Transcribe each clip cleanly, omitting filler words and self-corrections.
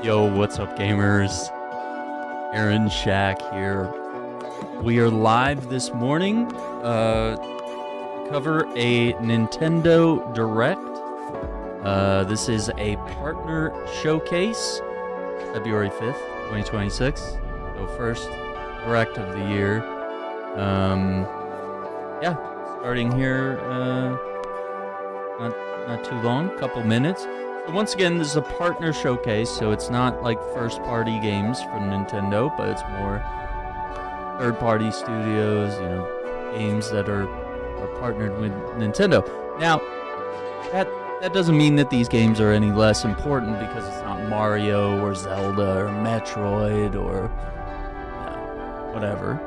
Yo, what's up, gamers? Aaron Shack here. We are live this morning. Cover a Nintendo Direct. This is a partner showcase, February 5th, 2026. So first Direct of the year. Yeah, starting here. Not too long, couple minutes. So once again, this is a partner showcase, so it's not like first-party games from Nintendo, but it's more third-party studios, games that are partnered with Nintendo. Now, that doesn't mean that these games are any less important because it's not Mario or Zelda or Metroid or whatever.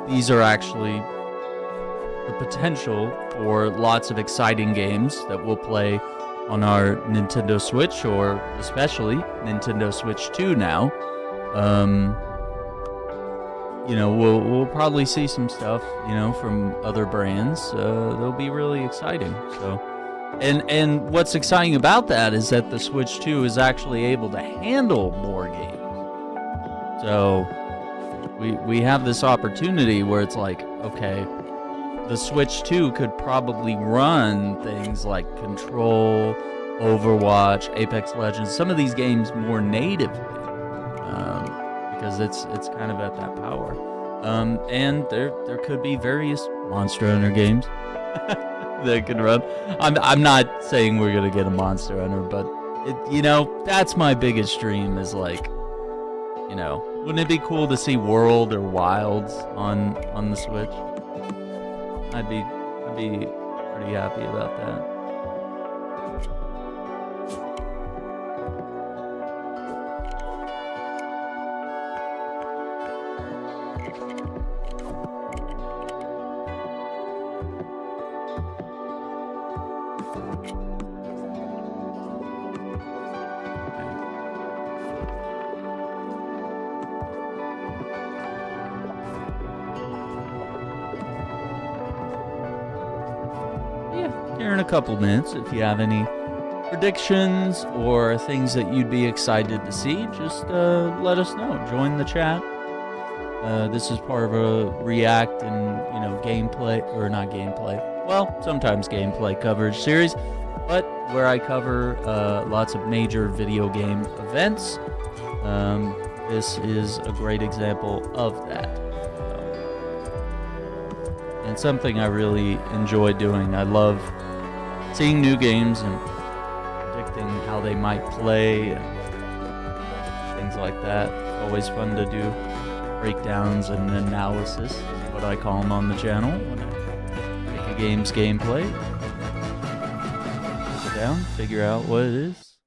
These are actually the potential for lots of exciting games that we'll play on our Nintendo Switch, or especially Nintendo Switch 2 now. We'll probably see some stuff, from other brands. They'll be really exciting. So, and what's exciting about that is that the Switch 2 is actually able to handle more games. So we have this opportunity where it's like, okay, the Switch 2 could probably run things like Control, Overwatch, Apex Legends, some of these games more natively, because it's kind of at that power. And there could be various Monster Hunter games that can run. I'm not saying we're gonna get a Monster Hunter, but that's my biggest dream. Is like, wouldn't it be cool to see World or Wilds on the Switch? I'd be pretty happy about that. Here in a couple minutes, if you have any predictions or things that you'd be excited to see, just let us know. Join the chat. This is part of a React and gameplay, or not gameplay. Well, sometimes gameplay coverage series, but where I cover lots of major video game events. This is a great example of that. And something I really enjoy doing. I love seeing new games and predicting how they might play and things like that. Always fun to do breakdowns and analysis, is what I call them on the channel. When I take a game's gameplay, sit down, figure out what it is,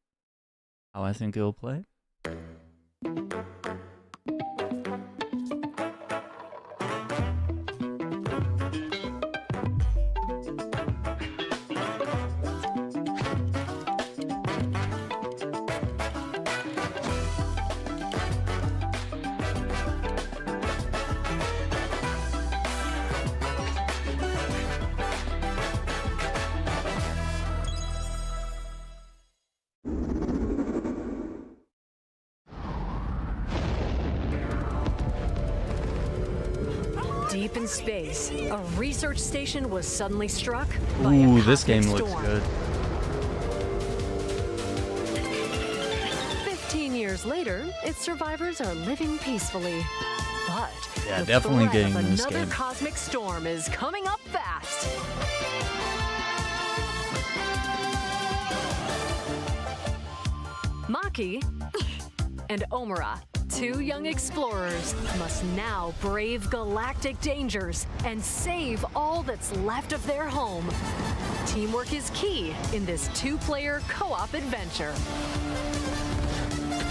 how I think it'll play. Deep in space, a research station was suddenly struck by a Ooh, cosmic this game storm. looks good. 15 years later, its survivors are living peacefully. But Yeah, the definitely threat getting of this another game. cosmic storm is coming up fast. Maki and Omura, two young explorers, must now brave galactic dangers and save all that's left of their home. Teamwork is key in this two-player co-op adventure.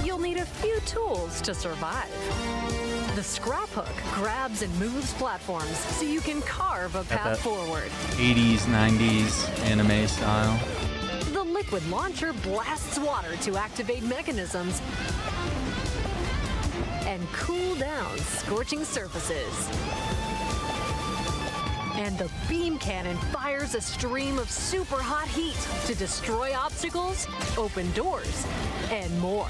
You'll need a few tools to survive. The scrap hook grabs and moves platforms so you can carve a path forward. 80s, 90s anime style. The liquid launcher blasts water to activate mechanisms and cool down scorching surfaces. And the beam cannon fires a stream of super hot heat to destroy obstacles, open doors, and more.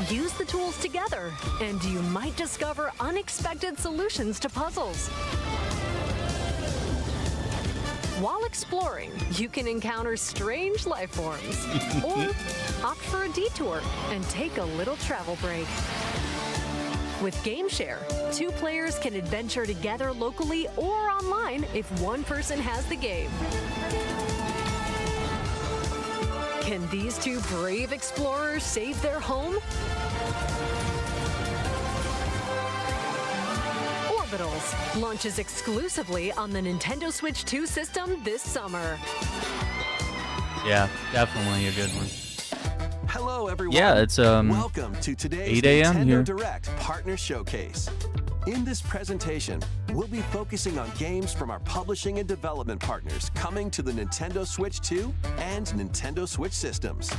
Use the tools together, and you might discover unexpected solutions to puzzles. While exploring, you can encounter strange life forms, or opt for a detour and take a little travel break. With GameShare, 2 players can adventure together locally or online if one person has the game. Can these 2 brave explorers save their home? Orbitals launches exclusively on the Nintendo Switch 2 system this summer. Yeah, definitely a good one. Hello, everyone. Yeah, it's Welcome to today's 8 a.m. Nintendo here. Direct Partner Showcase. In this presentation, we'll be focusing on games from our publishing and development partners coming to the Nintendo Switch 2 and Nintendo Switch systems.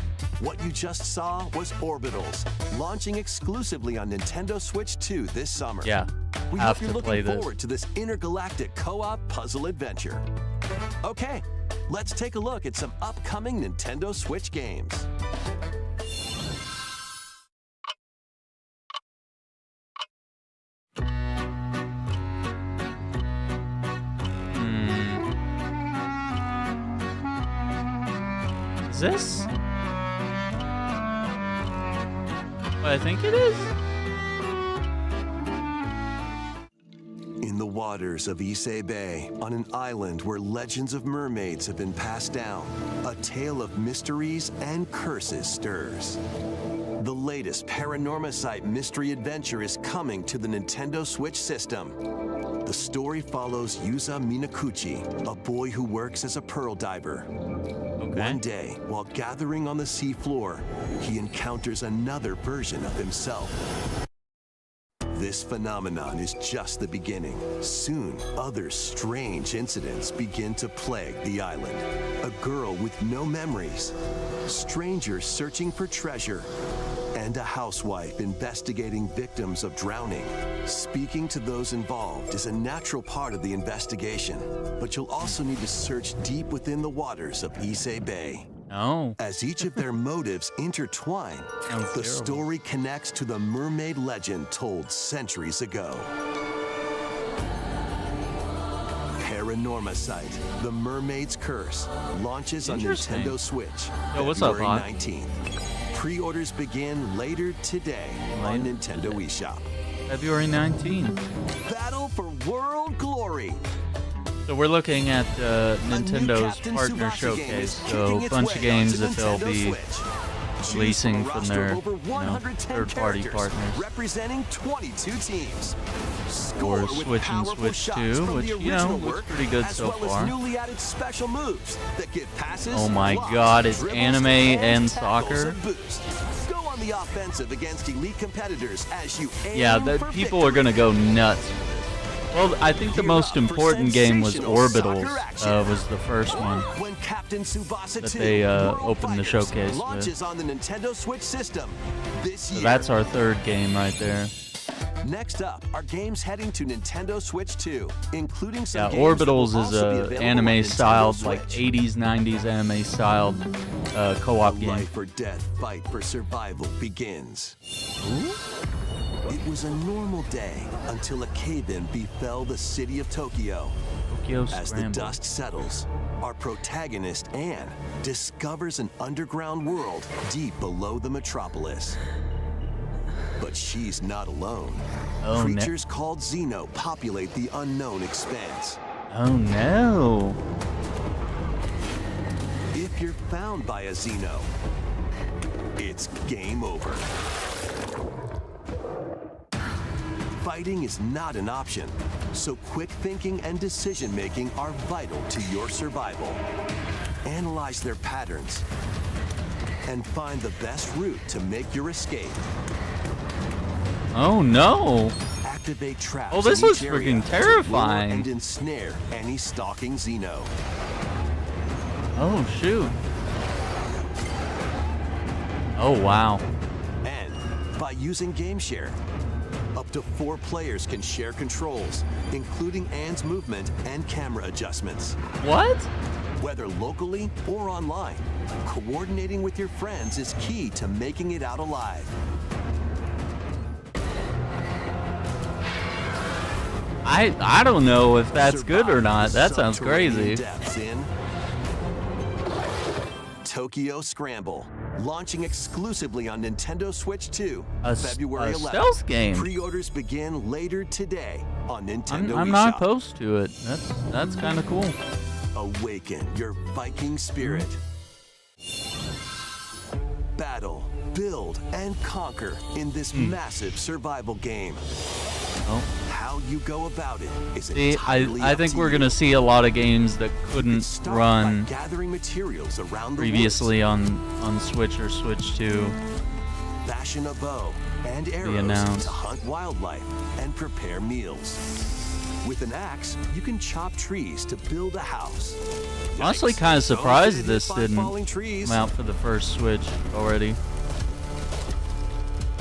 What you just saw was Orbitals, launching exclusively on Nintendo Switch 2 this summer. Yeah, We have hope you're to play looking this. forward to this intergalactic co-op puzzle adventure. Okay, let's take a look at some upcoming Nintendo Switch games. Is this what I think it is? In the waters of Issei Bay, on an island where legends of mermaids have been passed down, a tale of mysteries and curses stirs. The latest Paranormacite mystery adventure is coming to the Nintendo Switch system. The story follows Yuza Minakuchi, a boy who works as a pearl diver. One day, while gathering on the seafloor, he encounters another version of himself. This phenomenon is just the beginning. Soon, other strange incidents begin to plague the island. A girl with no memories, strangers searching for treasure, and a housewife investigating victims of drowning. Speaking to those involved is a natural part of the investigation, but you'll also need to search deep within the waters of Issei Bay. No. As each of their motives intertwine, Sounds the terrible. story connects to the mermaid legend told centuries ago. Paranormacite, The Mermaid's Curse, launches on Interesting. Nintendo Switch Yo, what's up, February Hawk? 19th. Pre-orders begin later today on Later Nintendo today. eShop. February 19th. Battle for World Glory. So we're looking at Nintendo's Captain partner Tsubasa game is showcase. So kicking a its bunch of way games onto that they'll Nintendo be Switch. releasing Choose a from roster their of over 110 third-party characters, partners. representing 22 teams. For Score with Switch and powerful Switch shots 2, from which, the you know, original looks work, pretty good as so well far. as newly added special moves that give passes, Oh my blocks, God, it's dribbles, anime and tackles soccer? a boost. Go on the offensive against elite competitors as you aim Yeah, for people are gonna go nuts for this. Well, I think the Gear most up for important game was sensational soccer Orbitals. action. Was the first one. When Captain Tsubasa that 2 they, World opened the Fighters showcase with. launches on the Nintendo Switch system this So year. that's our third game right there. Next up are games heading to Nintendo Switch 2, including some Yeah, games that will Orbitals is also be a available on anime Nintendo styled, like Switch. 80s, 90s anime styled co-op A game. life or death fight for survival begins. It was a normal day until a cave-in befell the city of Tokyo. Tokyo As the Scramble. dust settles, our protagonist, Anne, discovers an underground world deep below the metropolis. But she's not alone. Oh, no. Creatures called Xeno populate the unknown expanse. Oh no. If you're found by a Xeno, it's game over. Fighting is not an option, so quick thinking and decision-making are vital to your survival. Analyze their patterns and find the best route to make your escape. Oh no. Activate traps Oh, this in looks each area freaking to lure terrifying. and ensnare any stalking Xeno. Oh shoot. Oh wow. And by using GameShare, Up to 4 players can share controls, including Anne's movement and camera adjustments. What? Whether locally or online, coordinating with your friends is key to making it out alive. I don't know if that's good or not. That sounds Subterranean crazy. depths in Tokyo Scramble, launching exclusively on Nintendo Switch 2, February 11th. Stealth game. Pre-orders begin later today on Nintendo I'm not eShop. opposed to it. That's kind of cool. Awaken your Viking spirit. Battle, build, and conquer in this massive survival game. Oh. How you go about it is See, entirely I up think to we're you. gonna see a lot of games that couldn't Start run by gathering materials around the previously on Switch or Switch 2. woods. Fashion a bow and arrows announced. to hunt wildlife and prepare meals. With an axe, you can chop trees to build a house. Honestly, Yikes. kind of Don't surprised get hit this by didn't falling trees. come out for the first Switch already.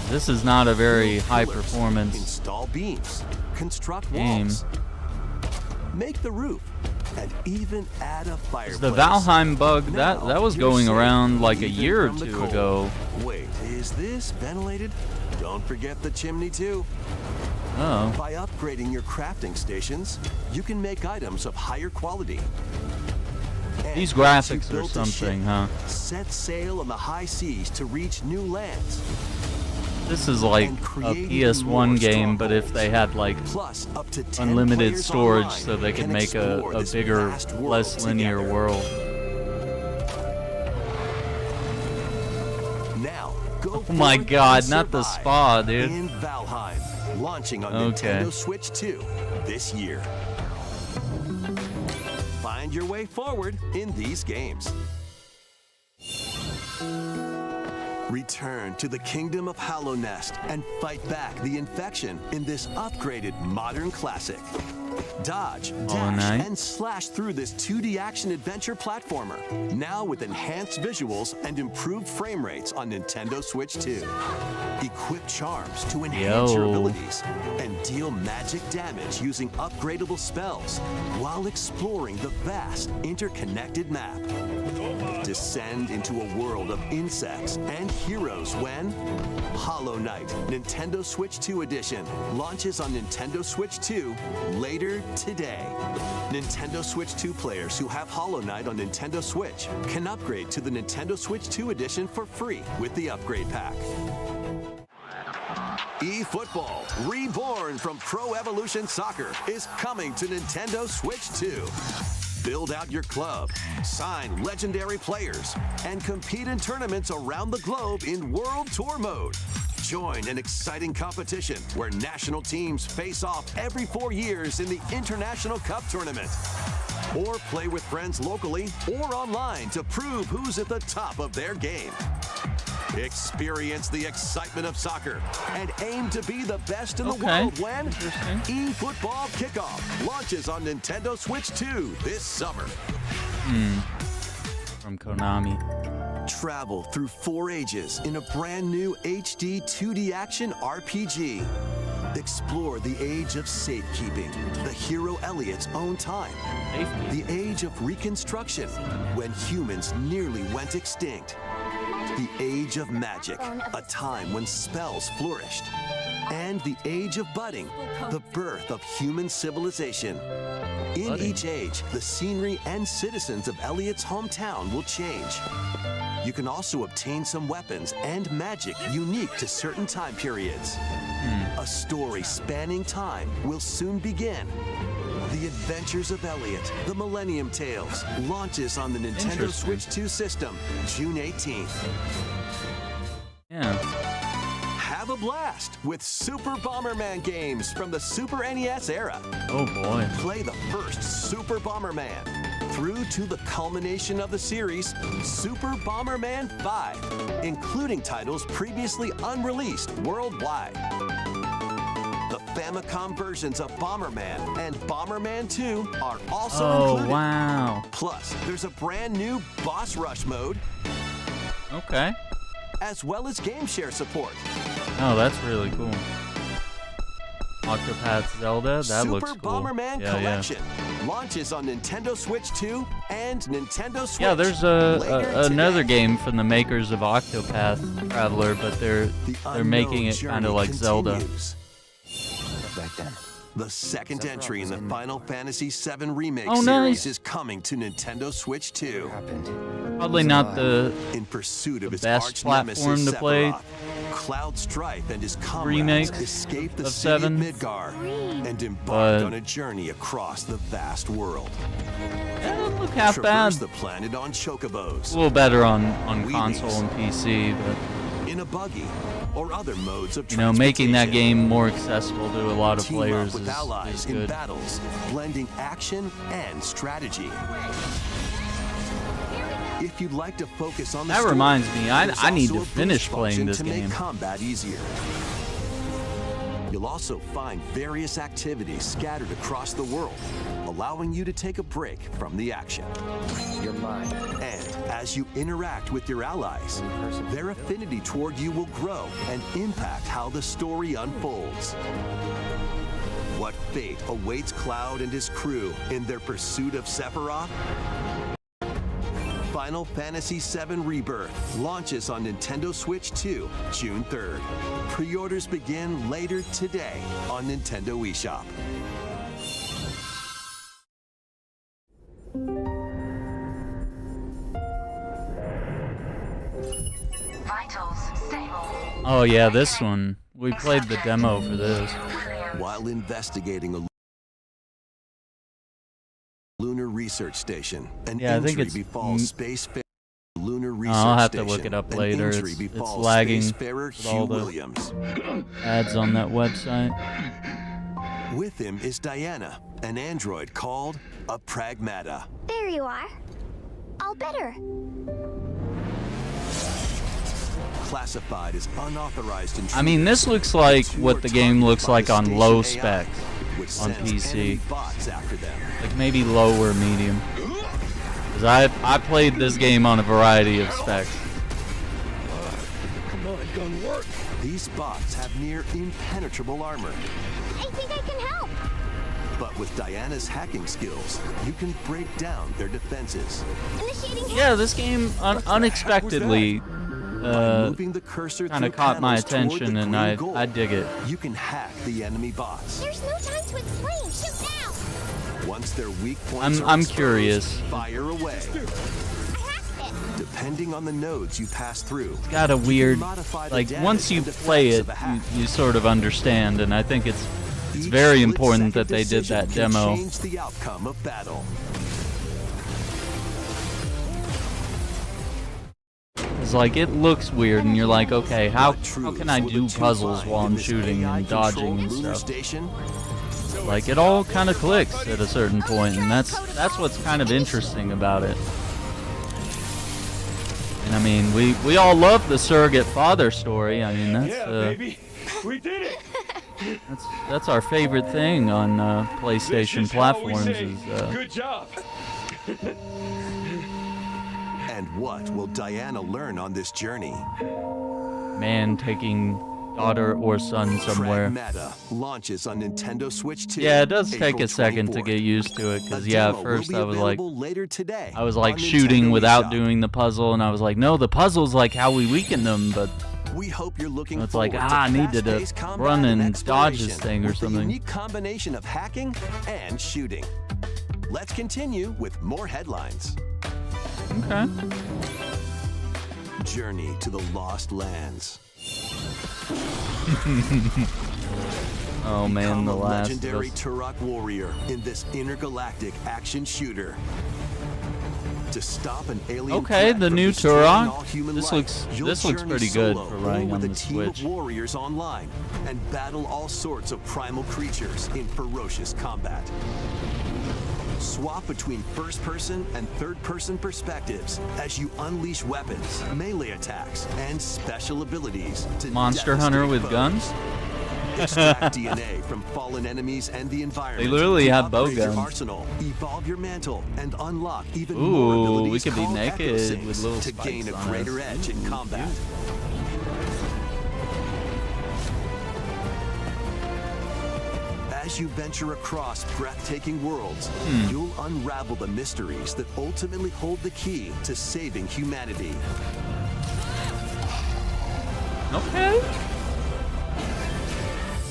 This is not a very Build high pillars, performance Install beams, construct game. walls, make the roof, and even add a fireplace. The Valheim bug Now, that was you're going safe, around like a even year or from the two cold. ago. Wait, is this ventilated? Don't forget the chimney too. Oh, By upgrading your crafting stations, you can make items of higher quality. And these once you've graphics are built a something, ship, huh? Set sail on the high seas to reach new lands. This is like And a create even more PS1 game, but if they had like Plus, up to 10 unlimited players storage online so they could can make explore a this bigger, vast world less linear together. world. Now, go Oh my forth God, and not the survive spa, dude. In Valheim, launching on Okay. Nintendo Switch 2 this year. Find your way forward in these games. Return to the kingdom of Hallownest and fight back the infection in this upgraded modern classic. Dodge, dash, Knight. and slash through this 2D action adventure platformer, now with enhanced visuals and improved frame rates on Nintendo Switch 2. Equip charms to enhance your Yo. abilities and deal magic damage using upgradable spells while exploring the vast interconnected map. Descend into a world of insects and heroes when Hollow Knight Nintendo Switch 2 Edition launches on Nintendo Switch 2 later today. Nintendo Switch 2 players who have Hollow Knight on Nintendo Switch can upgrade to the Nintendo Switch 2 Edition for free with the upgrade pack. eFootball, reborn from Pro Evolution Soccer, is coming to Nintendo Switch 2. Build out your club, sign legendary players, and compete in tournaments around the globe in World Tour mode. Join an exciting competition where national teams face off every 4 years in the International Cup Tournament. Or play with friends locally or online to prove who's at the top of their game. Experience the excitement of soccer and aim to be the best in the Okay. world when Interesting. eFootball Kickoff launches on Nintendo Switch 2 this summer. From Konami. Travel through 4 ages in a brand new HD 2D action RPG. Explore the age of safekeeping, the hero Elliot's own time. Safety. The age of reconstruction, when humans nearly went extinct. The age of magic, a time when spells flourished. And the age of budding, the birth of human civilization. In Budding. each age, the scenery and citizens of Elliot's hometown will change. You can also obtain some weapons and magic unique to certain time periods. A story spanning time will soon begin. The Adventures of Elliot, The Millennium Tales, launches on the Nintendo Interesting. Switch 2 system, June 18th. Yeah. Have a blast with Super Bomberman games from the Super NES era. Oh boy. Play the first Super Bomberman through to the culmination of the series, Super Bomberman 5, including titles previously unreleased worldwide. The Famicom versions of Bomberman and Bomberman 2 are also Oh included. wow. Plus, there's a brand new Boss Rush mode, Okay. as well as game share support. Oh, that's really cool. Octopath Zelda. That looks Super cool. Bomberman Yeah, Collection launches on Nintendo Switch 2 and Nintendo Switch. Yeah, there's another game from the makers of Octopath Traveler, but they're making it kind of like Zelda. Back then. The second entry in the Final Fantasy VII Remake Oh, series nice. is coming to Nintendo Switch 2. Probably not the In pursuit of his best arch platform nemesis to play. Sephiroth, Cloud Strife and his comrades Remake escape the of city of 7. Midgar and embark But- on a journey across the vast world. It doesn't look half bad. Traverse the planet on chocobos, A little better on Wheelies. console and PC, but in a buggy, or other modes of you know, making that transportation. game more accessible to a lot of Team players up with is allies in good. battles, blending action and strategy. If you'd like to focus on the That story, reminds me, I there's need also to a boost finish playing function this to game. make combat easier. You'll also find various activities scattered across the world, allowing you to take a break from the action. You're mine. And as you interact with your allies, their affinity toward you will grow and impact how the story unfolds. What fate awaits Cloud and his crew in their pursuit of Sephiroth? Final Fantasy VII Rebirth launches on Nintendo Switch 2, June 3rd. Pre-orders begin later today on Nintendo eShop. Vitals stable. Oh yeah, this one. We played the demo for this. While investigating a lunar research station, an Yeah, I think injury it's befalls spacefarer lunar research I'll have to station. look it up An later. injury It's befalls lagging spacefarer with Hugh all the- Williams. Ads on that website. With him is Diana, an android called a Pragmata. There you are. All better. Classified as unauthorized intruder. I mean, this looks like Two what are the game looks targeted like by the on low station AI, specs, which on sends PC. enemy bots after them. Like maybe low or medium. Because I played this game on a variety of specs. These bots have near impenetrable armor. I think I can help. But with Diana's hacking skills, you can break down their defenses. Initiating Yeah, this game unexpectedly By moving the cursor kind of through caught my panels toward attention, the and green goal, I dig it. You can hack the enemy bots. There's no time to explain. Shoot now. Once their weak points are I'm exposed, curious. fire away. I hacked it. Depending on the nodes you pass through, Got a weird, modify the like damage once you and play effects it, of a hack. you sort of understand, and I think it's Each very important that split-second they did that decision can demo. change the outcome of battle. It's like it looks weird, and you're like, okay, how What can truths I will the do two puzzles find while in I'm this shooting and AI-controlled dodging and lunar stuff? station? Like it all kind of clicks at a certain point, and that's what's kind of interesting about it. And I mean, we all love the surrogate father story. I mean, that's We did it! that's our favorite thing on PlayStation This is how we platforms. say, Is good job. And what will Diana learn on this journey? man taking daughter or son somewhere. Pragmata launches on Nintendo Switch 2. Yeah, it does take April a second to 24th. get used to it, A because yeah, demo at will first be I was like, available later today I was on like shooting Nintendo without eShop. doing the puzzle, and I was like, no, the puzzle's like how we weaken them, but We hope you're looking it's like, forward to I needed to fast-paced combat run and dodge exploration this thing or with the something. unique combination of hacking and shooting. Let's continue with more headlines. okay. Journey to the Lost Lands. Oh man, Become the a last of legendary us. Turok warrior in this intergalactic action shooter. To stop an alien Okay, threat the from new destroying Turok. all human This life, looks- you'll this looks journey pretty good solo for or running with on a the team Switch. of warriors online and battle all sorts of primal creatures in ferocious combat. Swap between first-person and third-person perspectives as you unleash weapons, melee attacks, and special abilities to Monster Hunter devastate with foes. guns? Extract DNA from fallen enemies and the environment. They literally to have bow upgrade your guns. arsenal, evolve your mantle, and unlock even Ooh, more we abilities could be called naked echo syncs with little to gain a spikes on greater us. edge in combat. As you venture across breathtaking worlds, you'll unravel the mysteries that ultimately hold the key to saving humanity. Okay.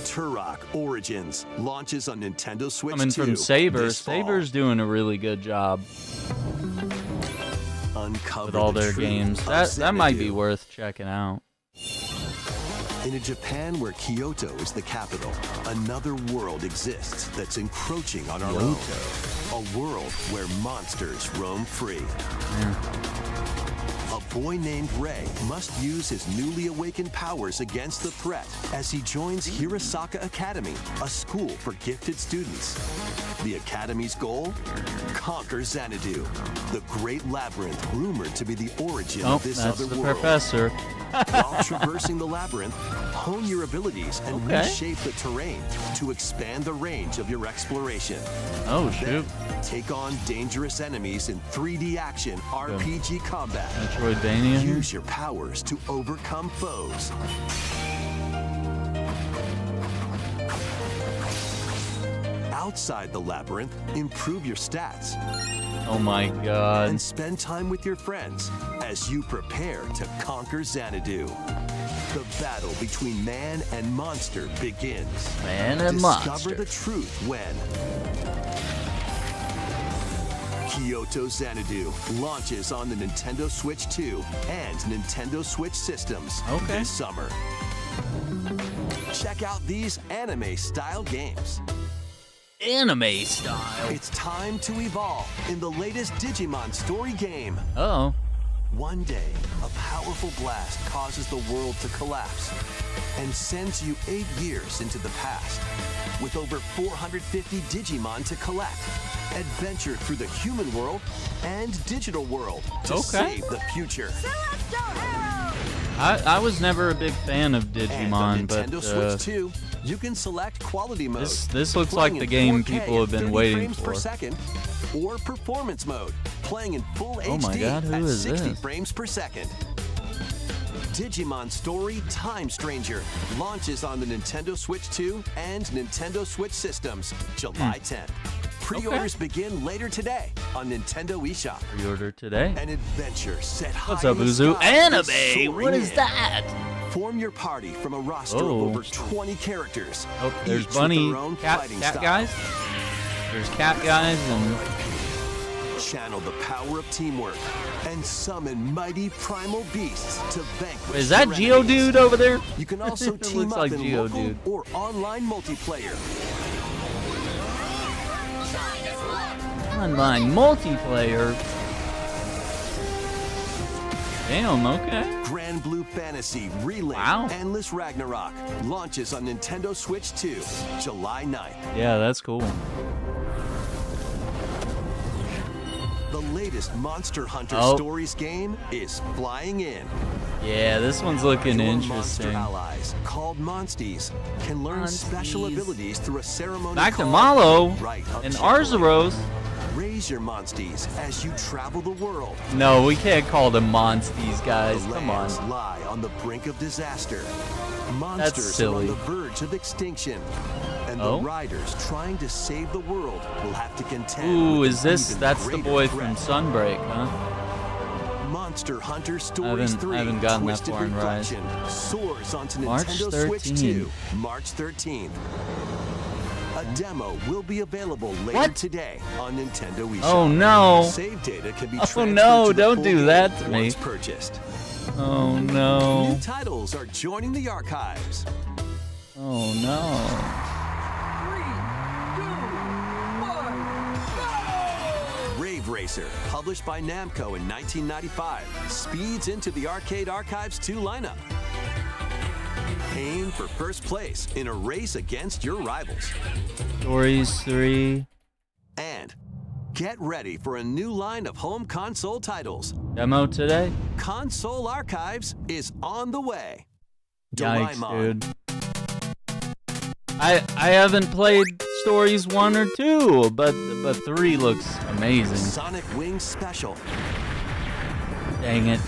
Turok Origins launches on Nintendo Switch 2 Coming from Saber. this fall. Saber's doing a really good job Uncover with all the their truth games. of That might be Xanadu. worth checking out. In a Japan where Kyoto is the capital, another world exists that's encroaching on our own. A world where monsters roam free. A boy named Ray must use his newly awakened powers against the threat as he joins Hirasaka Academy, a school for gifted students. The Academy's goal? Conquer Xanadu, the great labyrinth rumored to be the origin Oh, of this that's other the world. professor. While traversing the labyrinth, hone your abilities and Okay. reshape the terrain to expand the range of your exploration. Oh, shoot. Take on dangerous enemies in 3D action RPG combat. Metroidvania here? Use your powers to overcome foes. Outside the labyrinth, improve your stats Oh my god. and spend time with your friends as you prepare to conquer Xanadu. The battle between man and monster begins. Man and Discover monster. the truth when Kyoto Xanadu launches on the Nintendo Switch 2 and Nintendo Switch systems Okay. this summer. Check out these anime-style games. Anime style. It's time to evolve in the latest Digimon story game. Uh-oh. One day, a powerful blast causes the world to collapse and sends you 8 years into the past. With over 450 Digimon to collect, adventure through the human world and digital world to Okay. save the future. I was never a big fan of And Digimon, on but Nintendo Switch 2, you can select quality mode. this looks like playing the in game 4K people have at been 30 waiting frames per for. second, or performance mode, playing in full Oh my HD God, who at is 60 this? frames per second. Digimon Story Time Stranger launches on the Nintendo Switch 2 and Nintendo Switch systems July 10th. Pre-orders begin later today on Nintendo eShop. Pre-order today. An adventure set high What's up, in the Uzu? sky Anime! is What is soaring in. that? Form your party from a roster of Oh. over 20 characters. Oh, there's each with bunny their own cat fighting cat style. guys. There's cat guys and Channel the power of teamwork and summon mighty primal beasts to vanquish is that your enemies. Geodude over there? You can also It team looks up like in local Geodude. or online multiplayer. Online multiplayer. Damn, okay. Grand Blue Fantasy Relink Wow. Endless Ragnarok launches on Nintendo Switch 2, July 9th. Yeah, that's cool. The latest Monster Hunter Oh. Stories game is flying in. Yeah, this one's looking Your interesting. monster allies, called Monsties, can learn special Monsties. abilities through a ceremony Back to called Malo Rite of and Chivalry. Arzuros. Raise your Monsties as you travel the world. No, we can't call them Monsties, guys. The Come on. lands lie on the brink of disaster. Monsters are on silly. the verge of extinction. And Oh? the riders trying to save the world will have to contend Ooh, with is an this? even That's the greater boy threat. from Sunbreak, huh? Monster Hunter Stories I 3 haven't gotten that Twisted far in Rise. Reflection soars onto March Nintendo Switch 13. 2, March 13th. A demo will be available later What? today on Nintendo eShop. Oh no! Save data can be Oh, transferred no, to the don't full do game that to me. once purchased. Oh no! New titles are joining the archives. Oh no! Rave Racer, published by Namco in 1995, speeds into the Arcade Archives 2 lineup. Aim for first place in a race against your rivals. Stories 3 And get ready for a new line of home console titles. demo today. Console Archives is on the way. Yikes, Doraemon. dude! I haven't played Stories 1 or 2, but 3 looks amazing. Sonic Wings Special. Dang it!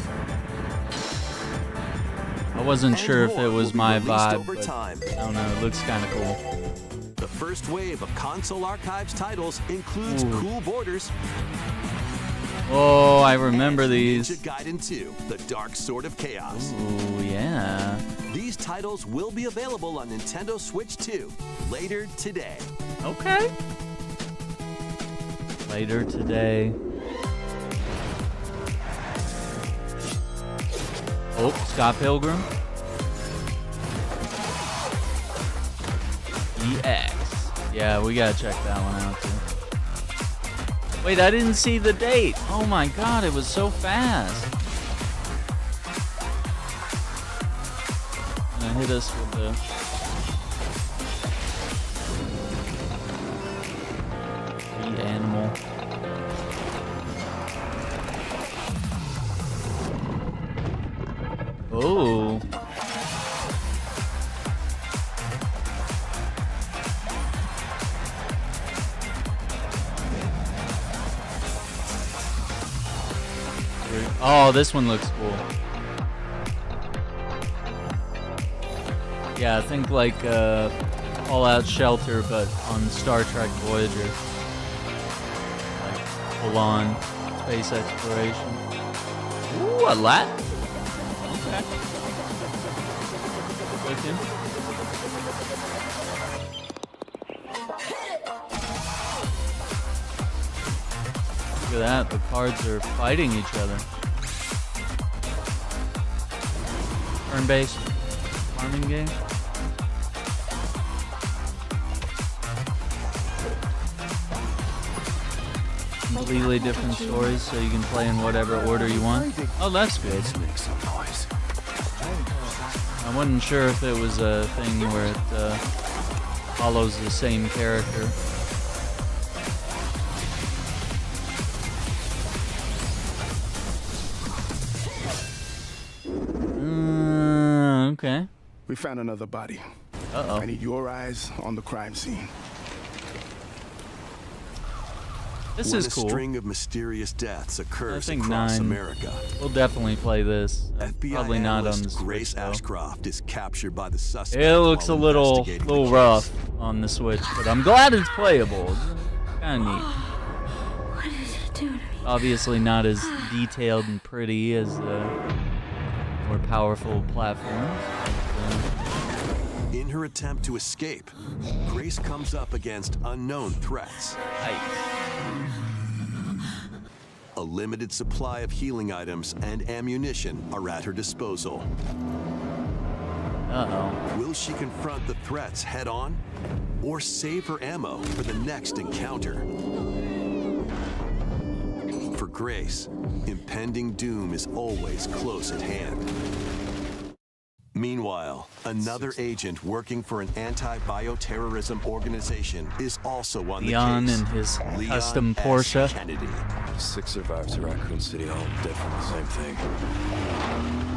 I wasn't And sure if more it was will be my released vibe, over but time. I don't know. It looks kind of cool. The first wave of console archives titles includes Cool Borders. Oh, I remember these. Ninja Gaiden 2, The Dark Sword of Chaos. Oh, yeah. These titles will be available on Nintendo Switch 2 later today. Okay. Later today. Oh, Scott Pilgrim. EX. Yeah, we gotta check that one out too. Wait, I didn't see the date. Oh my god, it was so fast. Gonna hit us with the animal. Oh. Oh, this one looks cool. Yeah, I think like Fallout Shelter, but on Star Trek Voyager. Like full-on space exploration. Ooh, a lot. Okay. Cooking. Look at that, the cards are fighting each other. Turn-based farming game. Completely different stories, so you can play in whatever order you want. Oh, that's good. I wasn't sure if it was a thing where it follows the same character. Okay. We found another body. Uh-oh. I need your eyes on the crime scene. This When is a cool. string of mysterious deaths occurs I think across 9. America. We'll definitely play this. FBI Probably not on analyst the Grace Switch, though. Ashcroft is captured by the suspect. It looks a while little investigating the case. rough on the Switch, but I'm glad it's playable. Kind of neat. What did it do to me? Obviously not as detailed and pretty as the more powerful platforms. In her attempt to escape, Grace comes up against unknown threats. A limited supply of healing items and ammunition are at her disposal. Uh-oh. Will she confront the threats head on or save her ammo for the next encounter? For Grace, impending doom is always close at hand. Meanwhile, another agent working for an anti-bioterrorism organization is also on Leon the case. and his Leon custom S. Porsche. Kennedy. 6 survivors of Raccoon City, all dead from the same thing.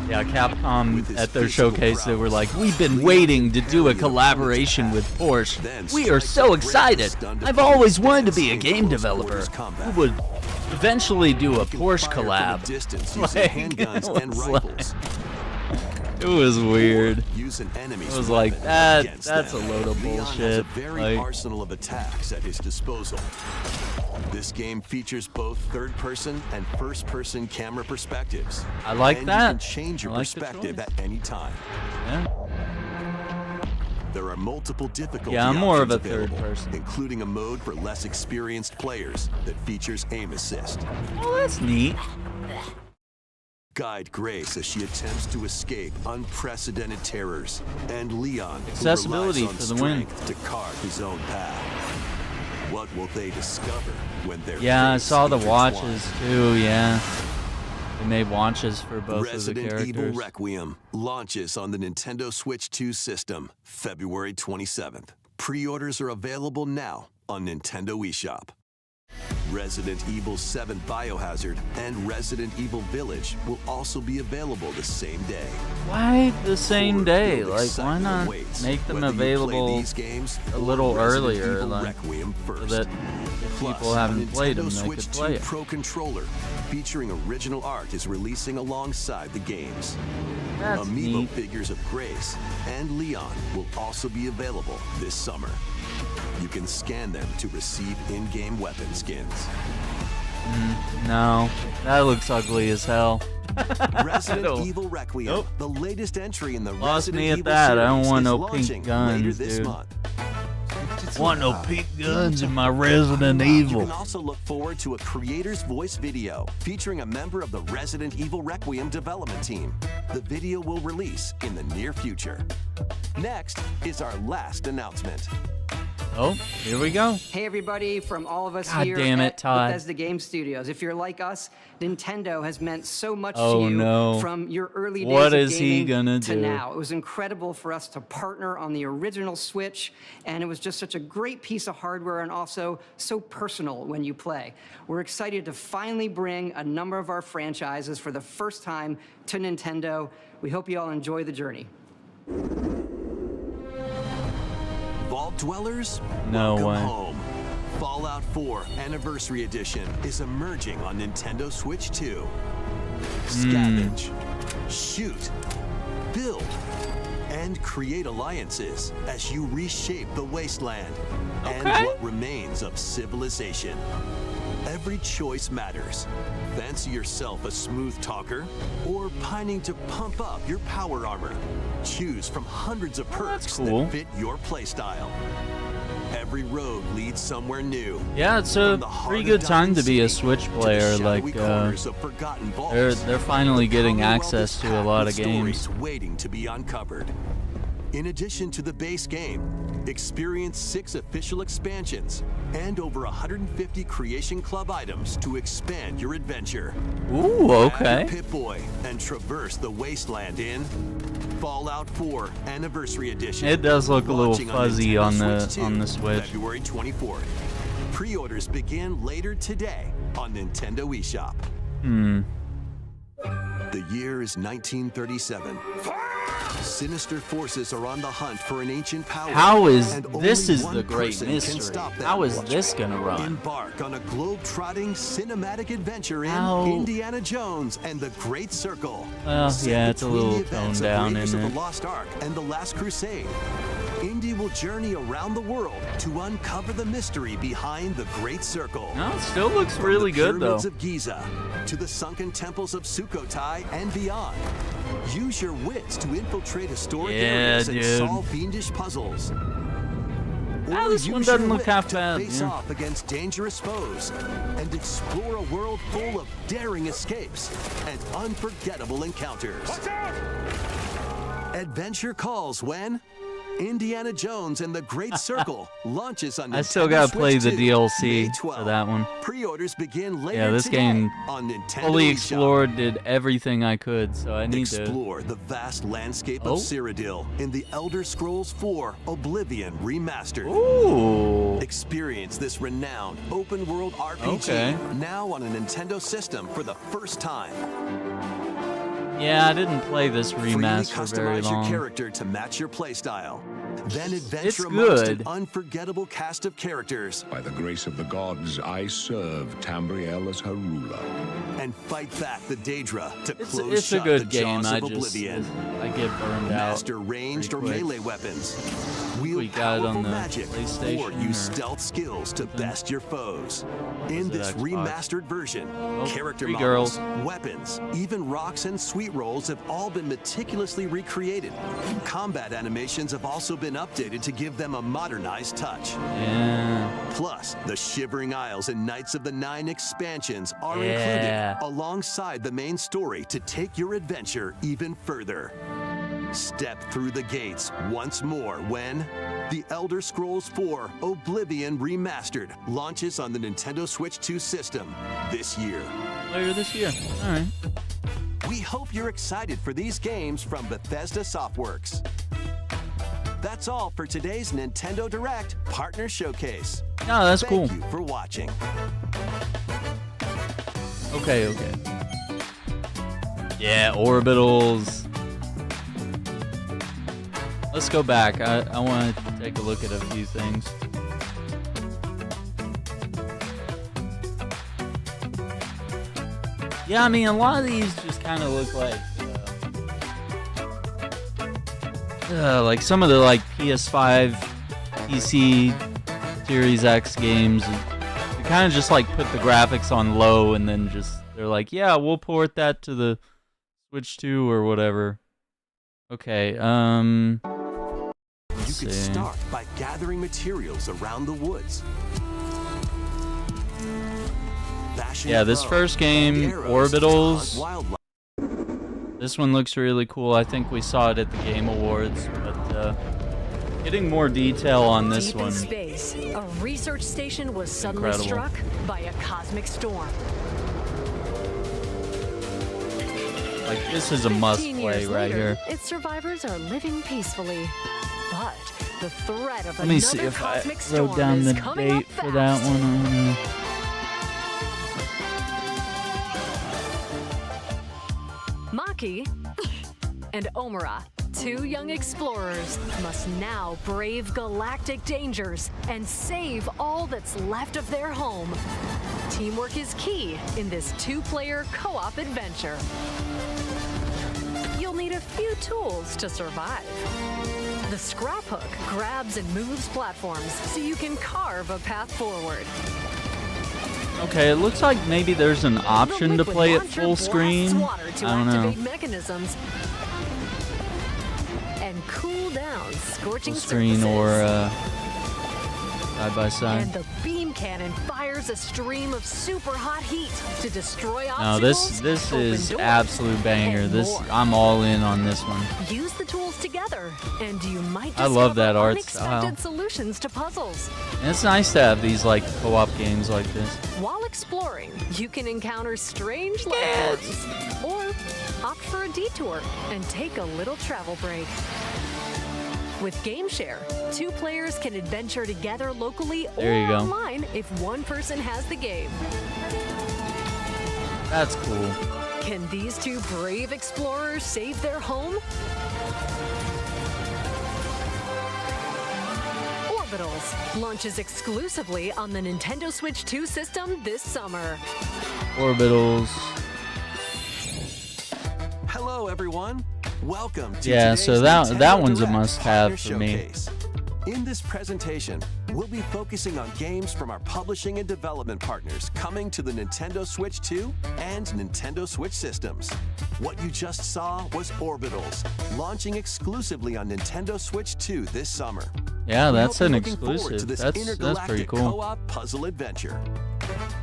Yeah, Capcom With his at their physical showcase, they were prowess, like, we've been Leon waiting to can do a parry collaboration opponent's with Porsche. Then We are strike so a excited. breakfast I've undefeated always wanted to stance be a in game close developer quarters combat. who would eventually do a Can Porsche fire from a collab. distance using Like, handguns it and was rifles. It was weird. Use an enemy's It was like, weapon that- against that's them. a load of Leon has bullshit. a very Like- arsenal of attacks at his disposal. This game features both third-person and first-person camera perspectives. I like and that. you can change your I like the perspective choice. at any time. Yeah. There are multiple difficulty Yeah, I'm more of a options available, third person. including a mode for less experienced players that features aim assist. Oh, that's neat. Guide Grace as she attempts to escape unprecedented terrors, and Leon, who Accessibility relies on for the win. strength to carve his own path. What will they discover when they're Yeah, I saw the intertwined? watches too, yeah. They made watches for both Resident of the Evil characters. Requiem launches on the Nintendo Switch 2 system February 27th. Pre-orders are available now on Nintendo eShop. Resident Evil 7 Biohazard and Resident Evil Village will also be available the same day. Why the same day? Ford-filled Like, why excitement not awaits make them whether you play available these games a or little Resident earlier, Evil like, Requiem so first. that if Plus, people haven't a played them, Nintendo they Switch could 2 play it. Pro controller featuring original art is releasing alongside the games. That's Amiibo neat. figures of Grace and Leon will also be available this summer. You can scan them to receive in-game weapon skins. No, that looks ugly as hell. Resident Evil Requiem, the latest entry in the Lost Resident me at Evil that. I don't series, want is no launching pink guns, later this dude. month. Want no pink guns in my Resident You Evil. can also look forward to a creator's voice video featuring a member of the Resident Evil Requiem development team. The video will release in the near future. Next is our last announcement. Oh, here we go. Hey everybody, from all of us God here damn it, at Todd. Bethesda Game Studios. If you're like us, Nintendo has meant so much Oh, to you no. from your early days What of is he gaming gonna to do? now. It was incredible for us to partner on the original Switch, and it was just such a great piece of hardware and also so personal when you play. We're excited to finally bring a number of our franchises for the first time to Nintendo. We hope you all enjoy the journey. Vault Dwellers, No welcome way. home. Fallout 4 Anniversary Edition is emerging on Nintendo Switch 2. Scavenge, shoot, build, and create alliances as you reshape the wasteland and Okay. what remains of civilization. Every choice matters. Fancy yourself a smooth talker or pining to pump up your power armor? Choose from hundreds of perks cool. that fit your playstyle. Every road leads somewhere new. Yeah, it's From a the heart pretty of good time to be a Diamond City Switch to the player. shadowy Like, corners of forgotten vaults. they're finally The getting Commonwealth access is to a packed lot with of games. stories waiting to be uncovered. In addition to the base game, experience 6 official expansions and over 150 Creation Club items to expand your adventure. Ooh, Grab okay. your Pip-Boy and traverse the wasteland in Fallout 4 Anniversary Edition. It does look a little launching fuzzy Nintendo on the Switch 2, on the Switch. February 24th. Pre-orders begin later today on Nintendo eShop. The year is 1937. Sinister forces are on the hunt for an ancient power. How is and this only is one the great person can mystery? stop them. How is this gonna run? Embark on a globe-trotting cinematic adventure in How? Indiana Jones and the Great Circle. Well, Set yeah, it's a between little the events toned of down, Raiders isn't of it? the Lost Ark and the Last Crusade. Indy will journey around the world to uncover the mystery behind the Great Circle. No, it still looks From really the good though. pyramids of Giza to the sunken temples of Sukhothai and beyond. Use your wits to infiltrate historic Yeah, areas and dude. solve fiendish puzzles. Ah, Or this one use doesn't your look wit half to bad, face yeah. off against dangerous foes and explore a world full of daring escapes and unforgettable encounters. Adventure calls when Indiana Jones and the Great Circle launches on Nintendo I still gotta play Switch the 2, DLC May for 12th. that one. Pre-orders begin later Yeah, this today game on Nintendo fully eShop. explored, did everything I could, so I need to. Explore the vast landscape Oh. of Cyrodiil in the Elder Scrolls 4 Oblivion Remastered. Ooh. Experience this renowned open-world RPG Okay. now on a Nintendo system for the first time. Yeah, I didn't play this Freely remaster very customize your long. character to match your playstyle. Then It's adventure amongst an good. unforgettable cast of characters By the grace of the gods, I serve Tambriel as her ruler. and fight back the Daedra to It's close a shut good the game. jaws I of just Oblivion. I get burned out. Master ranged or pretty quick. melee weapons. Wield We got it on powerful the magic or PlayStation use or stealth skills to best your foes. In it this Xbox? remastered version, character 3 models, girls. weapons, even rocks and sweet rolls have all been meticulously recreated. Combat animations have also been updated to give them a modernized touch. Yeah. Plus, the Shivering Isles and Knights of the Nine expansions are Yeah. included alongside the main story to take your adventure even further. Step through the gates once more when The Elder Scrolls 4 Oblivion Remastered launches on the Nintendo Switch 2 system this year. Later this year. All right. We hope you're excited for these games from Bethesda Softworks. That's all for today's Nintendo Direct Partner Showcase. No, that's Thank cool. you for watching. Okay. Yeah, orbitals. Let's go back. I want to take a look at a few things. Yeah, I mean, a lot of these just kind of look like some of the like PS5, PC Series X games, they kind of just like put the graphics on low and then just they're like, yeah, we'll port that to the Switch 2 or whatever. Okay, You could start by gathering materials around the woods. Yeah, this first game, Orbitals. This one looks really cool. I think we saw it at the Game Awards, but getting more detail on this Deep one. in space, a research station was suddenly struck by a cosmic storm. Like, this is a must 15 play years right later, here. Its survivors are living peacefully, but the threat of Let me another see if I cosmic wrote storm down is the coming up date for that fast. one. Maki and Omura, two young explorers, must now brave galactic dangers and save all that's left of their home. Teamwork is key in this two-player co-op adventure. You'll need a few tools to survive. The scrap hook grabs and moves platforms so you can carve a path forward. Okay, it looks like maybe there's an option to The liquid play it launcher full blasts screen. water to I don't know. activate mechanisms and cool down scorching Full screen surfaces. or side by side. And the beam cannon fires a stream of super hot heat to destroy No, obstacles. this open is doors, absolute banger. and This more. I'm all in on this one. Use the tools together, and you might I love discover that art unexpected style. solutions to puzzles. And it's nice to have these like co-op games like this. While exploring, you can encounter strange landmarks, or opt for a detour and take a little travel break. With GameShare, two players can adventure together locally There or you go. online if one person has the game. That's cool. Can these two brave explorers save their home? Orbitals launches exclusively on the Nintendo Switch 2 system this summer. Orbitals. Hello, everyone. Welcome to Yeah, today's so that Nintendo one's a Direct must-have Partner for me. Showcase. In this presentation, we'll be focusing on games from our publishing and development partners coming to the Nintendo Switch 2 and Nintendo Switch systems. What you just saw was Orbitals, launching exclusively on Nintendo Switch 2 this summer. Yeah, We that's hope an you're looking forward exclusive. to this That's pretty intergalactic cool. co-op puzzle adventure.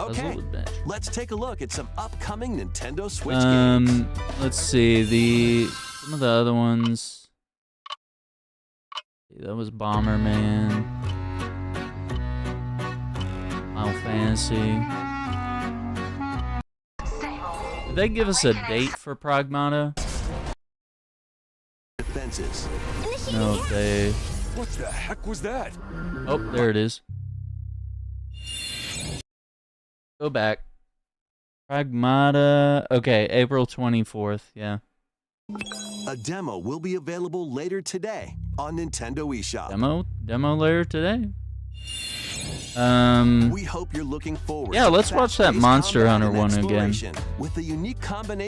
Okay, Puzzle adventure. let's take a look at some upcoming Nintendo Switch games. Let's see some of the other ones. That was Bomberman, Final Fantasy. Did they give us a date for Pragmata? Defenses. No, they. What the heck was that? Oh, there it is. Go back. Pragmata. Okay, April 24th. Yeah. A demo will be available later today on Nintendo eShop. Demo later today. We hope you're looking forward. Yeah, to let's watch that fast-paced Monster combat Hunter and one again. exploration with a unique combination.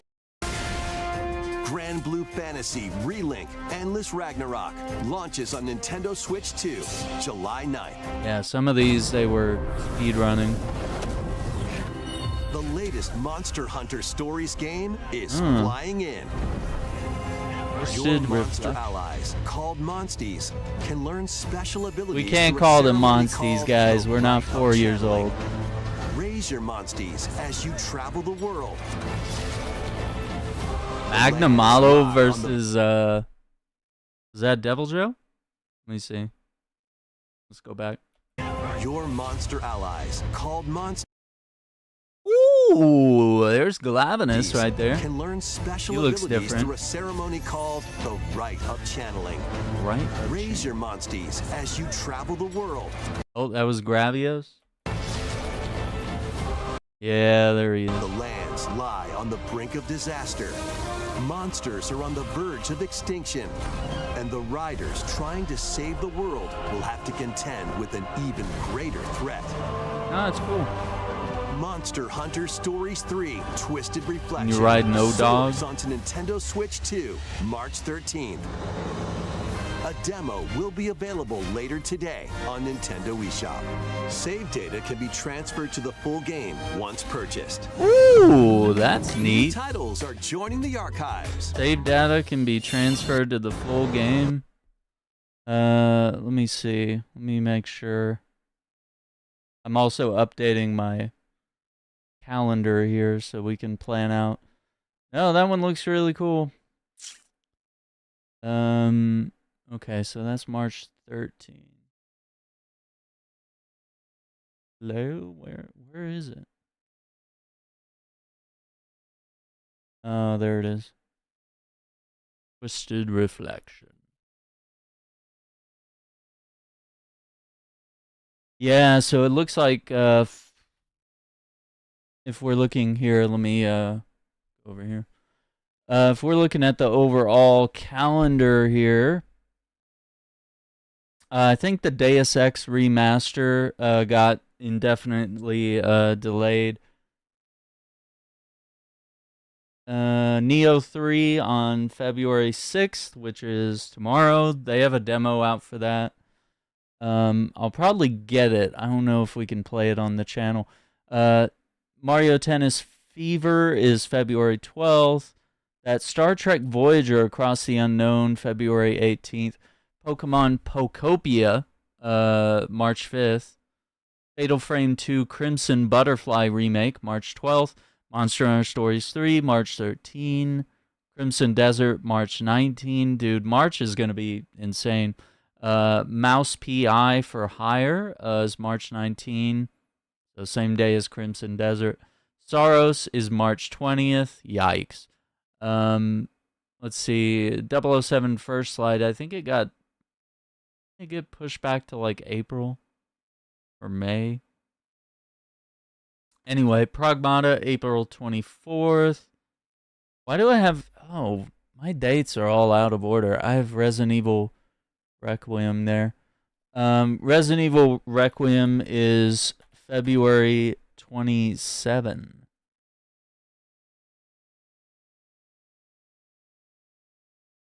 Grand Blue Fantasy Relink Endless Ragnarok launches on Nintendo Switch 2, July 9th. Yeah, some of these they were speedrunning. The latest Monster Hunter Stories game is flying in. Your Boosted monster reflect. allies, called Monsties, can learn special abilities. We can't through a call them ceremony Monsties, called guys. the We're not Rite of 4 years Channeling. old. Raise your Monsties as you travel the world. Magnamalo versus is that Devil Joe? Let me see. Let's go back. Your monster allies, called Monsters, Ooh, there's Glavinus right there. can learn special He looks abilities different. through a ceremony called the Rite of Channeling. Right? Raise your Monsties as you travel the world. Oh, that was Gravios? Yeah, there he The is. lands lie on the brink of disaster. Monsters are on the verge of extinction. And the riders trying to save the world will have to contend with an even greater threat. No, it's cool. Monster Hunter Stories 3 Twisted Reflection. you ride No Dog? soars onto Nintendo Switch 2, March 13th. A demo will be available later today on Nintendo eShop. Save data can be transferred to the full game once purchased. Ooh, that's New neat. titles are joining the archives. Save data can be transferred to the full game. Let me see. Let me make sure. I'm also updating my calendar here so we can plan out. No, that one looks really cool. Okay, so that's March 13th. Hello? Where is it? Oh, there it is. Twisted Reflection. Yeah, so it looks like if we're looking here, let me over here. If we're looking at the overall calendar here, I think the Deus Ex remaster got indefinitely delayed. Neo 3 on February 6th, which is tomorrow. They have a demo out for that. I'll probably get it. I don't know if we can play it on the channel. Mario Tennis Fever is February 12th. That Star Trek Voyager Across the Unknown, February 18th. Pokemon Pokopia, March 5th. Fatal Frame 2 Crimson Butterfly Remake, March 12th. Monster Hunter Stories 3, March 13. Crimson Desert, March 19. Dude, March is going to be insane. Mouse PI for Hire is March 19. So same day as Crimson Desert. Saros is March 20th. Yikes. Let's see. 007 First Light. I think it got pushed back to like April or May. Anyway, Pragmata, April 24th. Why do I have... Oh, my dates are all out of order. I have Resident Evil Requiem there. Resident Evil Requiem is February 27.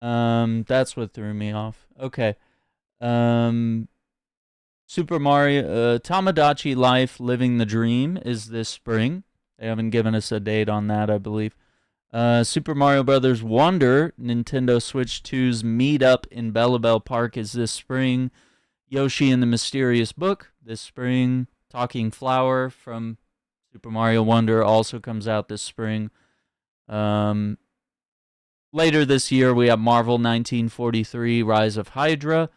That's what threw me off. Okay. Super Mario Tamagotchi Life Living the Dream is this spring. They haven't given us a date on that, I believe. Super Mario Brothers Wonder, Nintendo Switch 2's Meet Up in Bellabelle Park is this spring. Yoshi and the Mysterious Book this spring. Talking Flower from Super Mario Wonder also comes out this spring. Later this year, we have Marvel 1943 Rise of Hydra.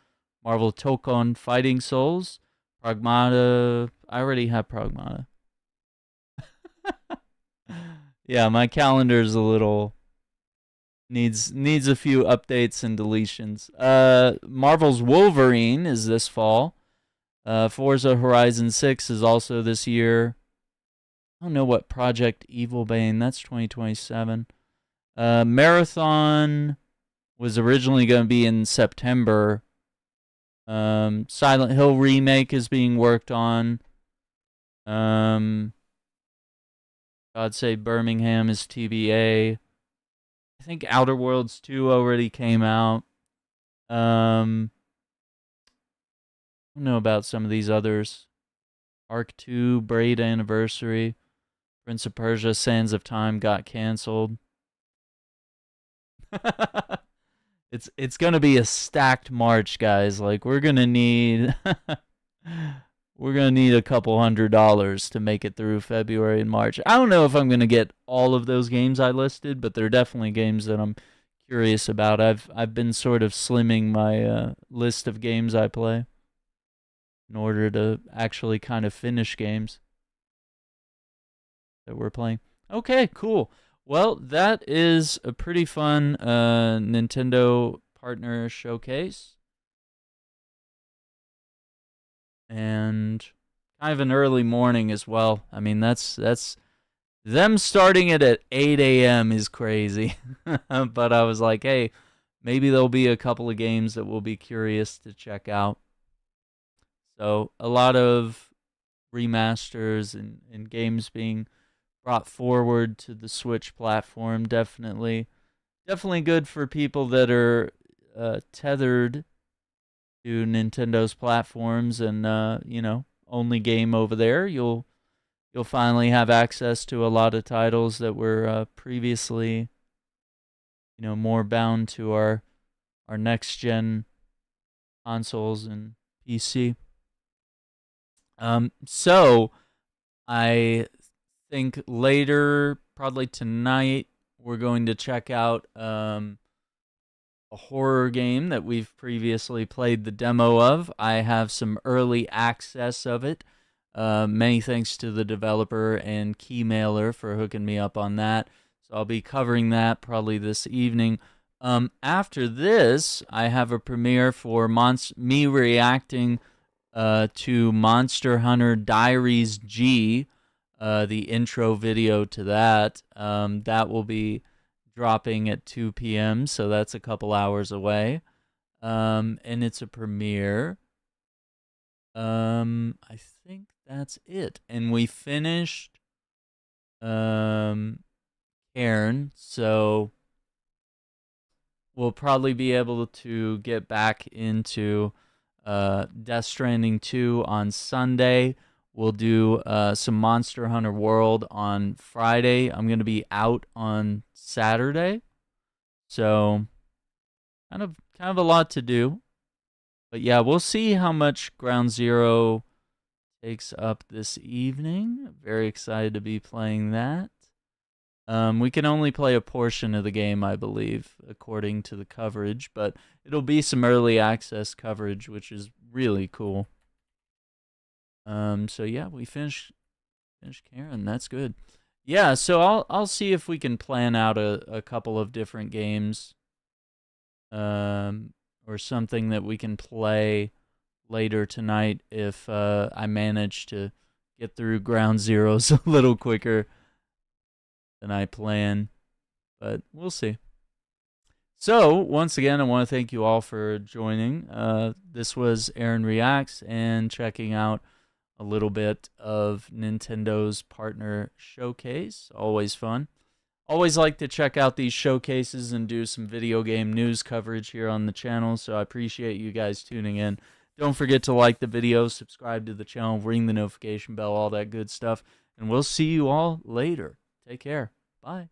Marvel Tokon Fighting Souls. Pragmata. I already have Pragmata. Yeah, my calendar's a little... Needs a few updates and deletions. Marvel's Wolverine is this fall. Forza Horizon 6 is also this year. I don't know what Project Evil Bane. That's 2027. Marathon was originally going to be in September. Silent Hill remake is being worked on. God Save Birmingham is TBA. I think Outer Worlds 2 already came out. I don't know about some of these others. Arc 2, Braid Anniversary. Prince of Persia, Sands of Time got canceled. It's gonna be a stacked March, guys. Like we're gonna need a couple $100 to make it through February and March. I don't know if I'm gonna get all of those games I listed, but they're definitely games that I'm curious about. I've been sort of slimming my list of games I play in order to actually kind of finish games that we're playing. Okay, cool. Well, that is a pretty fun Nintendo partner showcase. And kind of an early morning as well. I mean, that's them starting it at 8 a.m. is crazy. But I was like, hey, maybe there'll be a couple of games that we'll be curious to check out. So a lot of remasters and games being brought forward to the Switch platform. Definitely good for people that are tethered to Nintendo's platforms and only game over there, you'll finally have access to a lot of titles that were previously more bound to our next gen consoles and PC. So I think later, probably tonight, we're going to check out a horror game that we've previously played the demo of. I have some early access of it. Many thanks to the developer and Keymailer for hooking me up on that. So I'll be covering that probably this evening. After this, I have a premiere for me reacting to Monster Hunter Diaries G, the intro video to that. That will be dropping at 2 p.m., so that's a couple hours away. And it's a premiere. I think that's it. And we finished Cairn, so we'll probably be able to get back into Death Stranding 2 on Sunday. We'll do some Monster Hunter World on Friday. I'm going to be out on Saturday. So kind of a lot to do. But yeah, we'll see how much Ground Zero takes up this evening. Very excited to be playing that. We can only play a portion of the game, I believe, according to the coverage, but it'll be some early access coverage, which is really cool. So yeah, we finished Karen. That's good. Yeah, so I'll see if we can plan out a couple of different games, or something that we can play later tonight if I manage to get through Ground Zeroes a little quicker than I plan, but we'll see. So, once again, I want to thank you all for joining. This was Aaron Reacts and checking out a little bit of Nintendo's partner showcase. Always fun. Always like to check out these showcases and do some video game news coverage here on the channel, so I appreciate you guys tuning in. Don't forget to like the video, subscribe to the channel, ring the notification bell, all that good stuff, and we'll see you all later. Take care. Bye.